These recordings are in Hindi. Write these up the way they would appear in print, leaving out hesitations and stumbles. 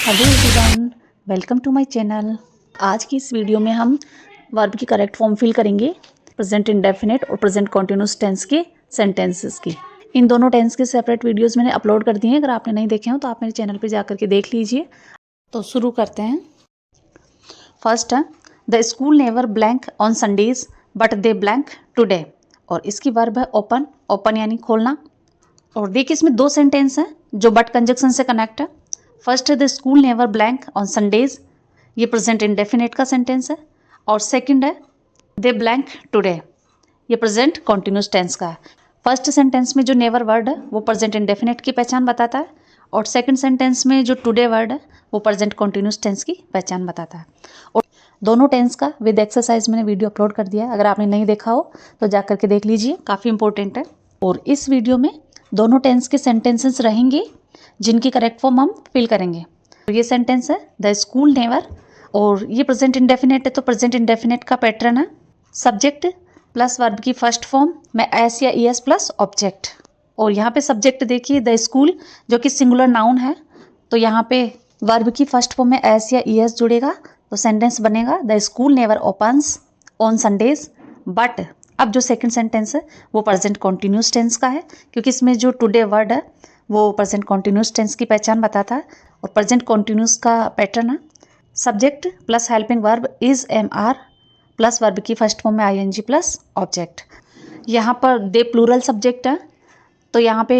Hello everyone, welcome to my channel. आज की इस वीडियो में हम वर्ब की करेक्ट फॉर्म फिल करेंगे प्रेजेंट इंडेफिनिट और प्रेजेंट कॉन्टिन्यूस टेंस के सेंटेंसेस की। इन दोनों टेंस के सेपरेट वीडियोस मैंने अपलोड कर दिए हैं, अगर आपने नहीं देखे हो तो आप मेरे चैनल पे जाकर के देख लीजिए। तो शुरू करते हैं। फर्स्ट है the school never blank on Sundays but they blank today, और इसकी वर्ब है ओपन। ओपन यानी खोलना। और देखिए इसमें दो सेंटेंस हैं जो बट कंजक्शन से कनेक्ट है। फर्स्ट है the school never blank on Sundays, ये प्रेजेंट इंडेफिनिट का सेंटेंस है। और सेकंड है दे ब्लैंक टुडे, ये प्रेजेंट कॉन्टिन्यूस टेंस का है। फर्स्ट सेंटेंस में जो नेवर वर्ड है वो प्रेजेंट इंडेफिनिट की पहचान बताता है, और सेकंड सेंटेंस में जो टुडे वर्ड है वो प्रेजेंट कॉन्टिन्यूस टेंस की पहचान बताता है। और दोनों टेंस का विद एक्सरसाइज मैंने वीडियो अपलोड कर दिया है, अगर आपने नहीं देखा हो तो जा करके देख लीजिए, काफ़ी इंपॉर्टेंट है। और इस वीडियो में दोनों टेंस के सेंटेंसेस रहेंगे जिनकी करेक्ट फॉर्म हम फिल करेंगे। तो ये सेंटेंस है द स्कूल नेवर, और ये प्रेजेंट इंडेफिनिट है तो प्रेजेंट इंडेफिनिट का पैटर्न है सब्जेक्ट प्लस वर्ब की फर्स्ट फॉर्म में एस या ई एस प्लस ऑब्जेक्ट। और यहाँ पे सब्जेक्ट देखिए द स्कूल जो कि सिंगुलर नाउन है, तो यहाँ पे वर्ब की फर्स्ट फॉर्म में एस या ई एस जुड़ेगा तो सेंटेंस बनेगा the school never opens on Sundays but. अब जो सेकंड सेंटेंस है वो प्रेजेंट कॉन्टिन्यूस टेंस का है, क्योंकि इसमें जो टुडे वर्ड है वो प्रेजेंट कॉन्टिन्यूस टेंस की पहचान बताता है। और प्रेजेंट कॉन्टिन्यूस का पैटर्न है subject plus helping verb is am are plus verb की फर्स्ट फॉर्म में I N G plus object. यहाँ पर दे प्लूरल सब्जेक्ट है तो यहाँ पे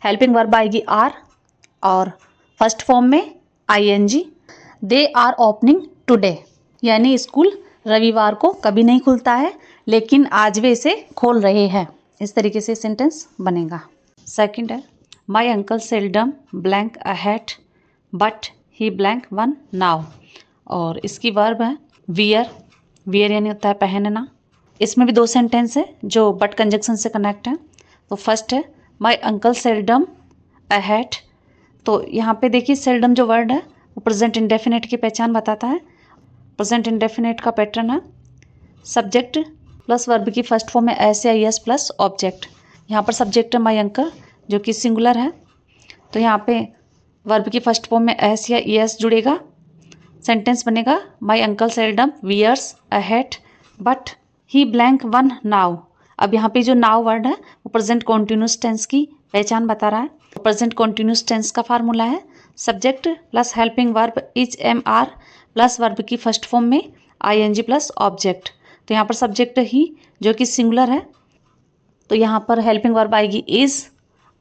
हेल्पिंग वर्ब आएगी आर और फर्स्ट फॉर्म में I N G. They are opening today, यानी स्कूल रविवार को कभी नहीं खुलता है लेकिन आज वे इसे खोल रहे हैं। इस तरीके से सेंटेंस बनेगा। सेकंड है माई uncle seldom blank a hat but he blank one now, और इसकी वर्ब है वियर। वियर यानी होता है पहनना। इसमें भी दो सेंटेंस है जो बट कंजक्शन से कनेक्ट है। तो फर्स्ट है माई अंकल सेल्डम अ हैट, तो यहाँ पे देखिए सेल्डम जो वर्ड है वो प्रेजेंट इंडेफिनिट की पहचान बताता है। प्रेजेंट इंडेफिनिट का पैटर्न है सब्जेक्ट प्लस वर्ब की फर्स्ट फॉर्म में एस या एस प्लस ऑब्जेक्ट। यहाँ पर सब्जेक्ट है माई अंकल जो कि सिंगुलर है, तो यहाँ पे वर्ब की फर्स्ट फॉर्म में एस या एस जुड़ेगा। सेंटेंस बनेगा my uncle seldom wears a hat but he blank one now. अब यहाँ पे जो नाउ वर्ड है वो प्रेजेंट कॉन्टिन्यूस टेंस की पहचान बता रहा है। प्रेजेंट कॉन्टिन्यूस टेंस का फार्मूला है subject plus helping verb is am are plus verb की फर्स्ट फॉर्म में I N G plus object. तो यहाँ पर सब्जेक्ट ही जो कि सिंगुलर है, तो यहाँ पर हेल्पिंग वर्ब आएगी इज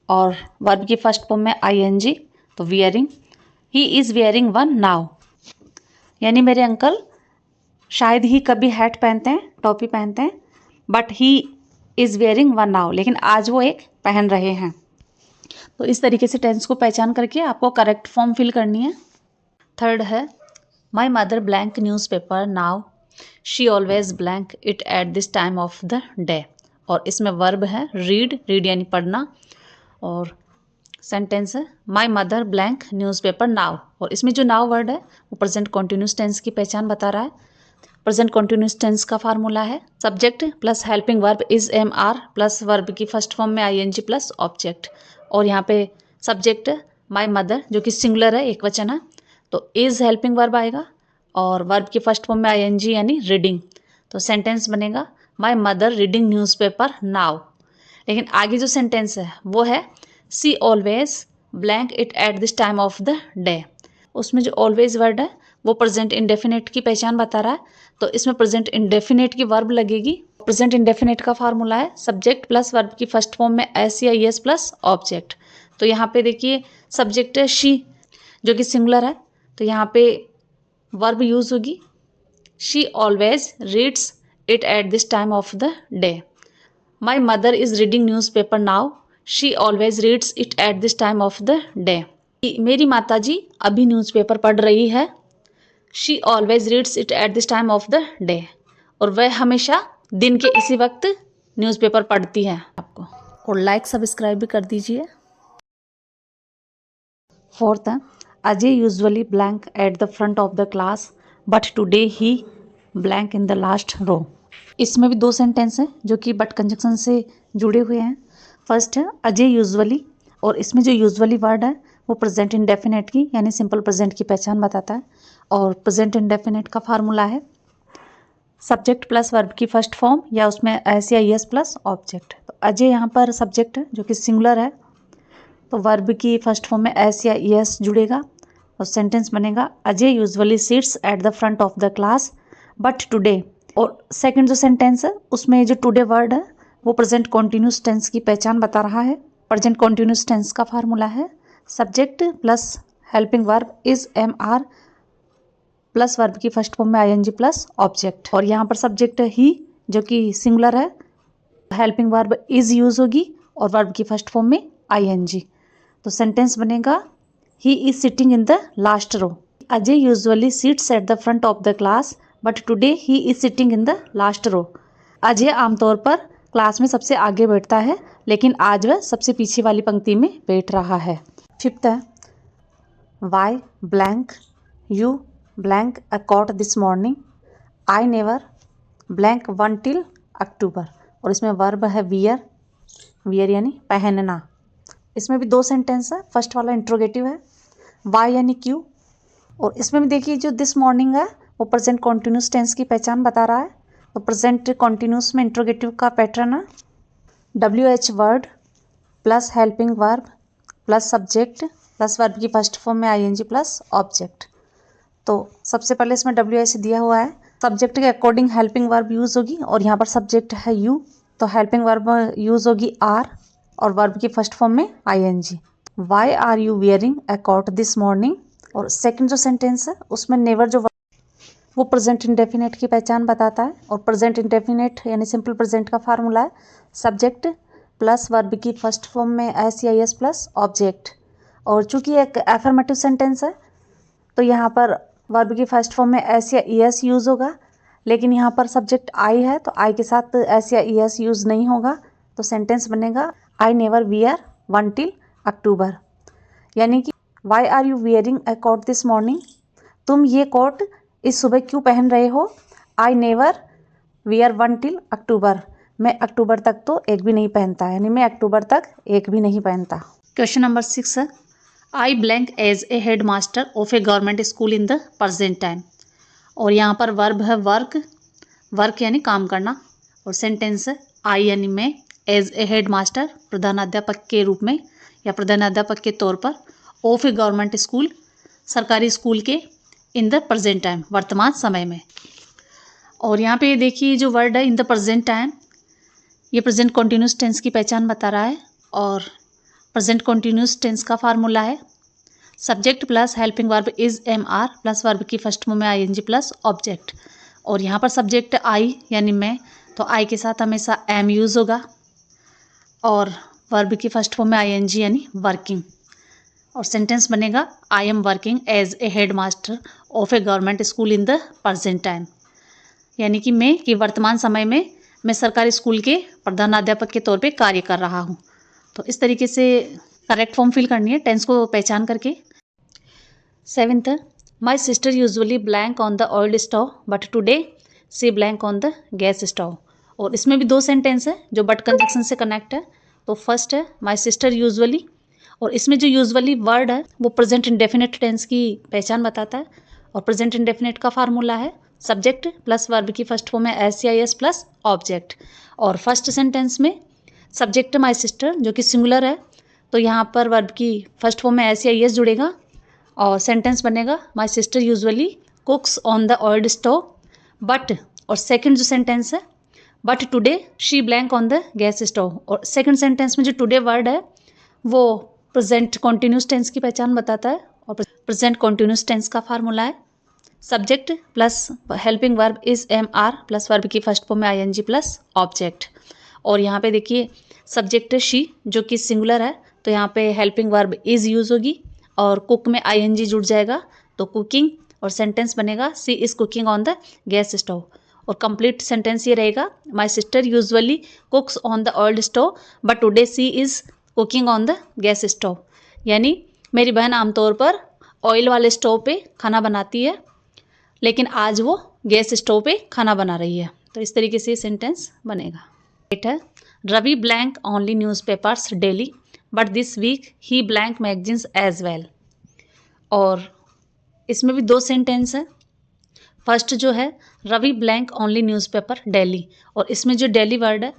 और वर्ब की फर्स्ट फॉर्म में आई एन जी, तो wearing. He is wearing one now, यानी मेरे अंकल शायद ही कभी हैट पहनते हैं, टोपी पहनते हैं, but he is wearing one now, लेकिन आज वो एक पहन रहे हैं। तो इस तरीके से टेंस को पहचान करके आपको करेक्ट फॉर्म फिल करनी है। थर्ड है my mother blank news paper now she always blank it at this time of the day, और इसमें वर्ब है रीड। रीड यानी पढ़ना। और सेंटेंस है my mother blank newspaper now, और इसमें जो नाउ वर्ड है वो प्रेजेंट कॉन्टिन्यूस टेंस की पहचान बता रहा है। प्रेजेंट कॉन्टिन्यूस टेंस का फार्मूला है subject plus helping verb is am are plus verb की फर्स्ट फॉर्म में I N G plus object. और यहाँ पे सब्जेक्ट माई मदर जो कि सिंगुलर है, एक वचन है, तो इज हेल्पिंग वर्ब आएगा और वर्ब की फर्स्ट फॉर्म में आई एन जी यानी रीडिंग। तो सेंटेंस बनेगा my mother reading newspaper now. लेकिन आगे जो सेंटेंस है वो है she always blank it at this time of the day. उसमें जो ऑलवेज वर्ड है वो प्रेजेंट इंडेफिनिट की पहचान बता रहा है, तो इसमें प्रेजेंट इंडेफिनिट की वर्ब लगेगी। प्रेजेंट इंडेफिनिट का फार्मूला है सब्जेक्ट प्लस वर्ब की फर्स्ट फॉर्म में एस या एस प्लस ऑब्जेक्ट। तो यहाँ पे देखिए सब्जेक्ट है शी जो कि सिंगुलर है, तो यहाँ पे वर्ब यूज होगी she always reads it at this time of the day. My mother is reading news paper now she always reads it at this time of the day. मेरी माताजी अभी न्यूज़पेपर पढ़ रही है, she always reads it at this time of the day, और वह हमेशा दिन के इसी वक्त न्यूज़पेपर पढ़ती है। आपको और लाइक सब्सक्राइब भी कर दीजिए। फोर्थ है Ajay usually blank at the front of the class but today he blank in the last row. इसमें भी दो सेंटेंस हैं जो कि बट कंजक्शन से जुड़े हुए हैं। फर्स्ट है अजय यूजुअली, और इसमें जो यूजुअली वर्ड है वो प्रेजेंट इंडेफिनेट की यानी सिंपल प्रेजेंट की पहचान बताता है। और प्रेजेंट इंडेफिनेट का फार्मूला है सब्जेक्ट प्लस वर्ब की फर्स्ट फॉर्म या उसमें एस या एस प्लस ऑब्जेक्ट। तो अजय यहाँ पर सब्जेक्ट है जो कि सिंगुलर है, तो वर्ब की फर्स्ट फॉर्म में एस या एस जुड़ेगा और सेंटेंस बनेगा Ajay usually sits at the front of the class but today. और सेकंड जो सेंटेंस है उसमें जो टुडे वर्ड है वो प्रेजेंट कॉन्टिन्यूस टेंस की पहचान बता रहा है। प्रेजेंट कॉन्टिन्यूस टेंस का फार्मूला है subject plus helping verb is am are plus verb की फर्स्ट फॉर्म में आईएनजी प्लस ऑब्जेक्ट। और यहाँ पर सब्जेक्ट ही जो कि सिंगुलर है, हेल्पिंग वर्ब इज यूज होगी और वर्ब की फर्स्ट फॉर्म में आईएनजी। तो सेंटेंस बनेगा he is sitting in the last row. Ajay usually sits at the front of the class but today he is sitting in the last row. अजय आमतौर पर क्लास में सबसे आगे बैठता है लेकिन आज वह सबसे पीछे वाली पंक्ति में बैठ रहा है। फिफ्थ है why blank you blank a coat this morning I never blank one till October. और इसमें वर्ब है वियर, वियर यानी पहनना। इसमें भी दो सेंटेंस है, फर्स्ट वाला इंट्रोगेटिव है वाई यानी क्यों, और इसमें भी देखिए जो दिस मॉर्निंग है वो प्रेजेंट कॉन्टिन्यूस टेंस की पहचान बता रहा है। तो प्रेजेंट कॉन्टिन्यूस में इंट्रोगेटिव का पैटर्न है W H word plus helping verb plus subject plus verb की फर्स्ट फॉर्म में आईएनजी प्लस ऑब्जेक्ट। तो सबसे पहले इसमें डब्ल्यू एच दिया हुआ है, सब्जेक्ट के अकॉर्डिंग हेल्पिंग वर्ब यूज होगी और यहाँ पर सब्जेक्ट है यू, तो हेल्पिंग वर्ब यूज होगी आर और वर्ब की फर्स्ट फॉर्म में I N G. Why are you wearing a coat this morning. और सेकंड जो सेंटेंस है उसमें नेवर जो वो प्रेजेंट इंडेफिनेट की पहचान बताता है और प्रेजेंट इंडेफिनेट यानी सिंपल प्रेजेंट का फार्मूला है सब्जेक्ट प्लस वर्ब की फर्स्ट फॉर्म में एस या एस प्लस ऑब्जेक्ट। और चूंकि एक एफर्मेटिव सेंटेंस है तो यहाँ पर वर्ब की फर्स्ट फॉर्म में एस या एस यूज़ होगा, लेकिन यहाँ पर सब्जेक्ट आई है तो आई के साथ एस या एस यूज़ नहीं होगा। तो सेंटेंस बनेगा I never wear one till October, यानी कि why are you wearing a coat this morning, तुम ये कोट इस सुबह क्यों पहन रहे हो। I never wear one till October, मैं अक्टूबर तक तो एक भी नहीं पहनता, यानी मैं अक्टूबर तक एक भी नहीं पहनता। क्वेश्चन नंबर 6 है I blank as a head master of a government school in the present time. और यहाँ पर वर्ब है वर्क, वर्क यानी काम करना, और सेंटेंस है आई यानी मैं एज ए हेड मास्टर प्रधानाध्यापक के रूप में या प्रधानाध्यापक के तौर पर ऑफ ए गवर्नमेंट स्कूल सरकारी स्कूल के इन द प्रेजेंट टाइम वर्तमान समय में। और यहाँ पे देखिए जो वर्ड है इन द प्रेजेंट टाइम ये प्रेजेंट कॉन्टिन्यूस टेंस की पहचान बता रहा है और प्रेजेंट कॉन्टिन्यूस टेंस का फार्मूला है subject plus helping verb is am are plus verb की फर्स्ट फॉर्म में I N G plus object. और यहाँ पर सब्जेक्ट आई यानी मैं, तो आई के साथ हमेशा एम यूज़ होगा और वर्ब की फर्स्ट फॉर्म में आई एन जी यानी वर्किंग। और सेंटेंस बनेगा I am working as a head master of a government school in the present time, यानी कि मैं कि वर्तमान समय में मैं सरकारी स्कूल के प्रधानाध्यापक के तौर पे कार्य कर रहा हूँ। तो इस तरीके से करेक्ट फॉर्म फिल करनी है टेंस को पहचान करके। 7th my sister usually blank on the oil stove but today she blank on the gas stove. और इसमें भी दो सेंटेंस है जो बट कंजक्शन से कनेक्ट है। तो फर्स्ट है माई सिस्टर यूजुअली, और इसमें जो यूजुअली वर्ड है वो प्रेजेंट इंडेफिनेट टेंस की पहचान बताता है और प्रेजेंट इंडेफिनेट का फार्मूला है सब्जेक्ट प्लस वर्ब की फर्स्ट फॉर्म में एस या एस प्लस ऑब्जेक्ट। और फर्स्ट सेंटेंस में सब्जेक्ट माई सिस्टर जो कि सिंगुलर है, तो यहाँ पर वर्ब की फर्स्ट फॉर्म में एस या एस जुड़ेगा और सेंटेंस बनेगा माई sister usually cooks on the oiled stove but. और सेकंड जो सेंटेंस है but today she blank on the gas stove. और सेकंड सेंटेंस में जो टुडे वर्ड है वो प्रेजेंट कॉन्टिन्यूस टेंस की पहचान बताता है और प्रेजेंट कॉन्टिन्यूस टेंस का फार्मूला है subject plus helping verb is am are plus verb की फर्स्ट फॉर्म में I N G plus object. और यहाँ पे देखिए सब्जेक्ट शी जो कि सिंगुलर है, तो यहाँ पे हेल्पिंग वर्ब इज यूज होगी और कुक में आई एन जी जुड़ जाएगा तो कुकिंग। और सेंटेंस बनेगा she is cooking on the gas stove. और कंप्लीट सेंटेंस ये रहेगा my sister usually cooks on the oiled stove but today she is cooking on the gas stove, यानी मेरी बहन आमतौर पर ऑयल वाले स्टोव पे खाना बनाती है लेकिन आज वो गैस स्टोव पे खाना बना रही है। तो इस तरीके से सेंटेंस बनेगा। 8 है Ravi blank only newspapers daily but this week he blank magazines as well. और इसमें भी 2 सेंटेंस है। फर्स्ट जो है Ravi blank only newspaper daily, और इसमें जो डेली वर्ड है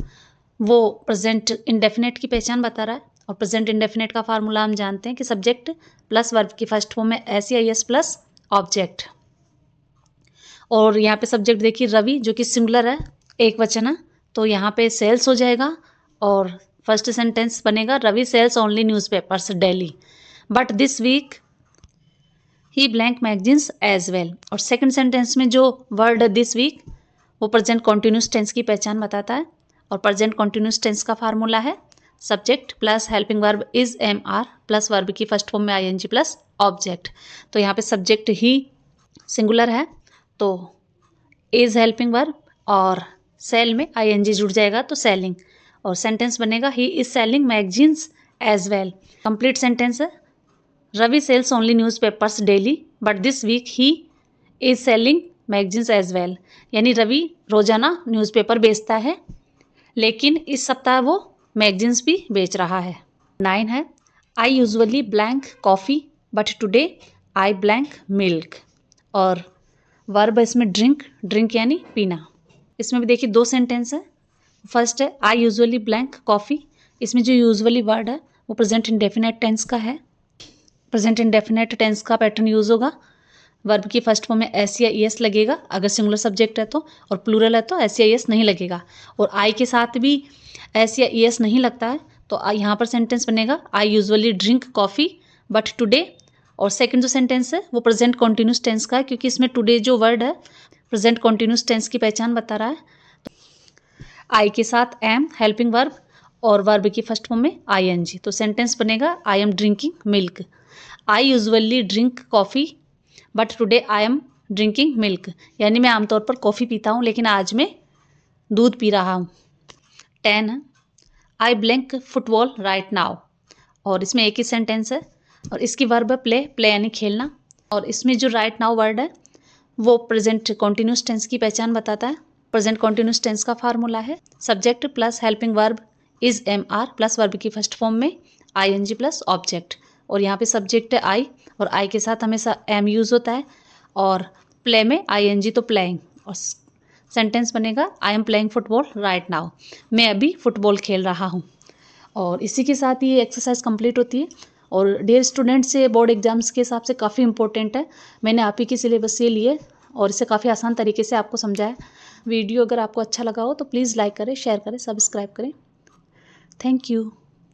वो प्रेजेंट इंडेफिनेट की पहचान बता रहा है। और प्रेजेंट इंडेफिनेट का फार्मूला हम जानते हैं कि सब्जेक्ट प्लस वर्ब की फर्स्ट फॉर्म में SEIS प्लस ऑब्जेक्ट। और यहाँ पे सब्जेक्ट देखिए रवि जो कि सिंगुलर है, एक वचन है, तो यहाँ पे सेल्स हो जाएगा और फर्स्ट सेंटेंस बनेगा Ravi sells only newspapers daily, but this week he blank magazines as well. और सेकंड सेंटेंस में जो वर्ड दिस वीक वो प्रेजेंट कॉन्टिन्यूस टेंस की पहचान बताता है। और प्रेजेंट कॉन्टिन्यूस टेंस का फार्मूला है subject plus helping verb is MR plus verb की फर्स्ट फॉर्म में ING प्लस ऑब्जेक्ट। तो यहाँ पे सब्जेक्ट ही सिंगुलर है तो इज हेल्पिंग वर्ब और सेल में ING जुड़ जाएगा तो सेलिंग, और सेंटेंस बनेगा he is selling magazines as well. Complete sentence है Ravi sells only newspapers daily but this week he is selling magazines as well. यानी रवि रोजाना न्यूज़पेपर बेचता है लेकिन इस सप्ताह वो मैगजीन्स भी बेच रहा है। 9 है I usually blank coffee but today I blank milk. और वर्ब इसमें ड्रिंक यानी पीना। इसमें भी देखिए 2 सेंटेंस है। फर्स्ट है आई यूजुअली ब्लैंक कॉफ़ी, इसमें जो यूजुअली वर्ड है वो प्रेजेंट इंडेफिनेट टेंस का है। प्रेजेंट इंडेफिनेट टेंस का पैटर्न यूज होगा, वर्ब की फर्स्ट फॉर्म में S या ES लगेगा अगर सिंगुलर सब्जेक्ट है तो, और प्लूरल है तो S या ES नहीं लगेगा। और आई के साथ भी S या ES नहीं लगता है तो यहाँ पर सेंटेंस बनेगा I usually drink coffee but today. और सेकंड जो सेंटेंस है वो प्रेजेंट कॉन्टिन्यूस टेंस का है क्योंकि इसमें टुडे जो वर्ड है प्रेजेंट कॉन्टिन्यूस टेंस की पहचान बता रहा है। आई के साथ एम हेल्पिंग वर्ब और वर्ब की फर्स्ट फॉर्म में ING, तो सेंटेंस बनेगा I am drinking milk. I usually drink coffee but today I am drinking milk, यानी मैं आमतौर पर कॉफ़ी पीता हूँ लेकिन आज मैं दूध पी रहा हूँ। 10 है I blank football right now, और इसमें एक ही सेंटेंस है और इसकी वर्ब है प्ले यानी खेलना। और इसमें जो राइट नाउ वर्ड है वो प्रेजेंट कॉन्टिन्यूस टेंस की पहचान बताता है। प्रेजेंट कॉन्टिन्यूस टेंस का फार्मूला है subject plus helping verb is MR plus verb की फर्स्ट फॉर्म में ING प्लस ऑब्जेक्ट। और यहाँ पे सब्जेक्ट है आई और आई के साथ हमेशा M यूज़ होता है, और प्ले में ING तो प्लेइंग। और सेंटेंस बनेगा I am playing football right now, मैं अभी फुटबॉल खेल रहा हूँ। और इसी के साथ ये एक्सरसाइज कंप्लीट होती है। और डियर स्टूडेंट्स से बोर्ड एग्जाम्स के हिसाब से काफ़ी इंपॉर्टेंट है। मैंने आप ही की सिलेबस से लिए और इसे काफ़ी आसान तरीके से आपको समझाया। वीडियो अगर आपको अच्छा लगा हो तो प्लीज़ लाइक करें, शेयर करें, सब्सक्राइब करें। Thank you.